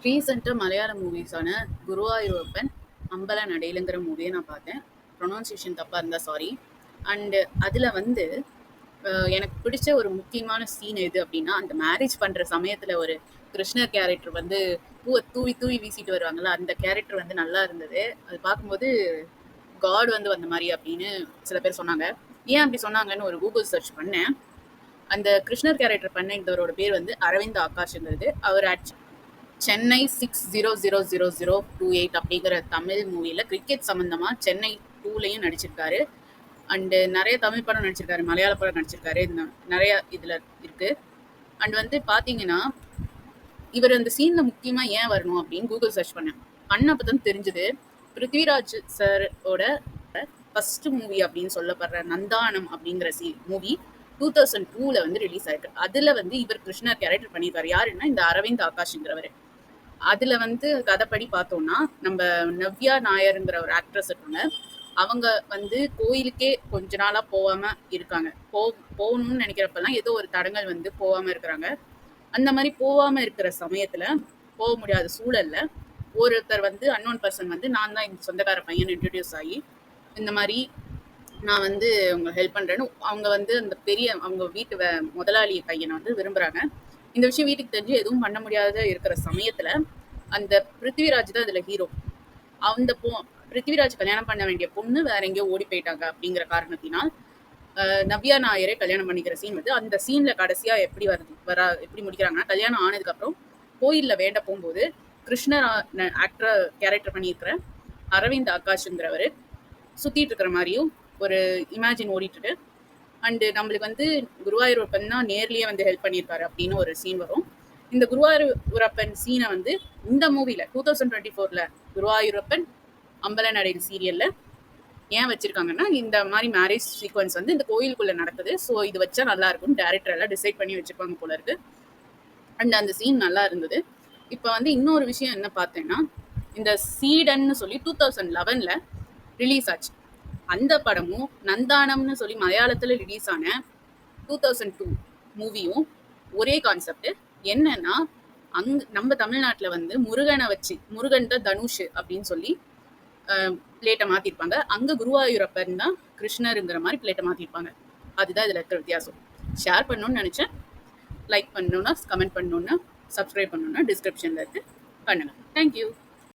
ரீசெண்டா மலையாள மூவிஸான குருவாயூரப்பன், அம்பல நடையிலங்கிற மூவிய நான் பார்த்தேன். ப்ரொனவுன்சியேஷன் தப்பா இருந்தா சாரி. அண்டு அதில வந்து எனக்கு பிடிச்ச ஒரு முக்கியமான சீன் எது அப்டின்னா, அந்த மேரேஜ் பண்ற சமயத்தில ஒரு கிருஷ்ணர் கேரக்டர் வந்து பூவ தூவி தூவி வீசிட்டு வருவாங்கல்ல, அந்த கேரக்டர் வந்து நல்லா இருந்தது. அது பார்க்கும்போது காட் வந்து வந்த மாரி அப்டின்னு சில பேர் சொன்னாங்க. ஏன் அப்டி சொன்னாங்கன்னு ஒரு கூகுள் சர்ச் பண்ணேன். அந்த கிருஷ்ணர் கேரக்டர் பண்ணியிருந்தவரோட பேர் வந்து அரவிந்த் ஆகாஷ்ங்கிறது. அவர் சென்னை 600028 அப்படிங்கிற தமிழ் மூவில கிரிக்கெட் சம்பந்தமா சென்னை 2லயும் நடிச்சிருக்காரு. அண்ட் நிறைய தமிழ் படம் நடிச்சிருக்காரு, மலையாள படம் நடிச்சிருக்காரு. நிறைய இதுல இருக்கு. அண்ட் வந்து பாத்தீங்கன்னா, இவர் அந்த சீன்ல முக்கியமா ஏன் வரணும் அப்படின்னு கூகுள் சர்ச் பண்ணேன். பண்ணப்பதான் தெரிஞ்சது, பிருத்விராஜ் சாரோட ஃபர்ஸ்ட் மூவி அப்படின்னு சொல்லப்படுற நந்தானம் அப்படிங்கிற மூவி 2002ல வந்து ரிலீஸ் ஆயிருக்கு. அதுல வந்து இவர் கிருஷ்ணர் கேரக்டர் பண்ணியிருக்காரு. யாருன்னா இந்த அரவிந்த் ஆகாஷ்ங்கிறவர். அதுல வந்து கதைப்படி பார்த்தோம்னா, நம்ம நவ்யா நாயர்ங்கிற ஒரு ஆக்ட்ரஸ் இருக்காங்க. அவங்க வந்து கோயிலுக்கே கொஞ்ச நாளா போகாம இருக்காங்க. போகணும்னு நினைக்கிறப்பெல்லாம் ஏதோ ஒரு தடங்கல் வந்து போகாம இருக்கிறாங்க. அந்த மாதிரி போகாம இருக்கிற சமயத்துல, போக முடியாத சூழல்ல ஒருத்தர் வந்து அன்னோன் பர்சன் வந்து நான் தான் இந்த சொந்தக்கார பையன் இன்ட்ரடியூஸ் ஆகி இந்த மாதிரி நான் வந்து அவங்க ஹெல்ப் பண்றேன்னு அவங்க வந்து அந்த பெரிய அவங்க வீட்டு முதலாளி பையனை வந்து விரும்புறாங்க. இந்த விஷயம் வீட்டுக்கு தெரிஞ்சு எதுவும் பண்ண முடியாத இருக்கிற சமயத்துல அந்த பிருத்திவிராஜ் தான் இதுல ஹீரோ. அந்த பிருத்திவிராஜ் கல்யாணம் பண்ண வேண்டிய பொண்ணு வேற எங்கேயோ ஓடி போயிட்டாங்க அப்படிங்கிற காரணத்தினால் நவ்யா நாயரே கல்யாணம் பண்ணிக்கிற சீன் வந்து அந்த சீன்ல கடைசியா எப்படி எப்படி முடிக்கிறாங்கன்னா, கல்யாணம் ஆனதுக்கு அப்புறம் கோயில்ல வேண்ட போகும்போது கிருஷ்ணர் ஆக்டர் கேரக்டர் பண்ணியிருக்கிற அரவிந்த் ஆகாஷ்ங்கிறவர் சுத்திட்டு இருக்கிற மாதிரியும் ஒரு இமேஜின் ஓடிட்டு இருக்கு. அண்டு நம்மளுக்கு வந்து குருவாயூரப்பன் தான் நேர்லயே வந்து ஹெல்ப் பண்ணியிருக்காரு அப்படின்னு ஒரு சீன் வரும். இந்த குருவாயூரப்பன் சீனை வந்து இந்த மூவில 2024ல குருவாயூரப்பன் அம்பல நடையில் சீரியல்ல ஏன் வச்சிருக்காங்கன்னா, இந்த மாதிரி மேரேஜ் சீக்வன்ஸ் வந்து இந்த கோயிலுக்குள்ள நடக்குது. ஸோ இது வச்சா நல்லா இருக்கும், டைரக்டர் எல்லாம் டிசைட் பண்ணி வச்சிருப்பாங்க போல இருக்கு. அண்ட் அந்த சீன் நல்லா இருந்தது. இப்போ வந்து இன்னொரு விஷயம் என்ன பார்த்தேன்னா, இந்த சீடன்னு சொல்லி 2011ல ரிலீஸ் ஆச்சு. அந்த படமும் நந்தானம்னு சொல்லி மலையாளத்துல ரிலீஸ் ஆன 2002 மூவியும் ஒரே கான்செப்ட். என்னன்னா, நம்ம தமிழ்நாட்டில் வந்து முருகனை வச்சு, முருகன் தான் தனுஷ் அப்படின்னு சொல்லி பிளேட்டை மாத்திருப்பாங்க. அங்க குருவாயூரப்பன் தான் கிருஷ்ணருங்கிற மாதிரி பிளேட்டை மாத்திருப்பாங்க. அதுதான் இதுல இருக்கிற வித்தியாசம். ஷேர் பண்ணணும்னு நினைச்சேன். லைக் பண்ணணும்னா, கமெண்ட் பண்ணணும்னா, சப்ஸ்கிரைப் பண்ணணும்னா டிஸ்கிரிப்ஷன்ல இருக்கு, பண்ணுங்க. தேங்க்யூ.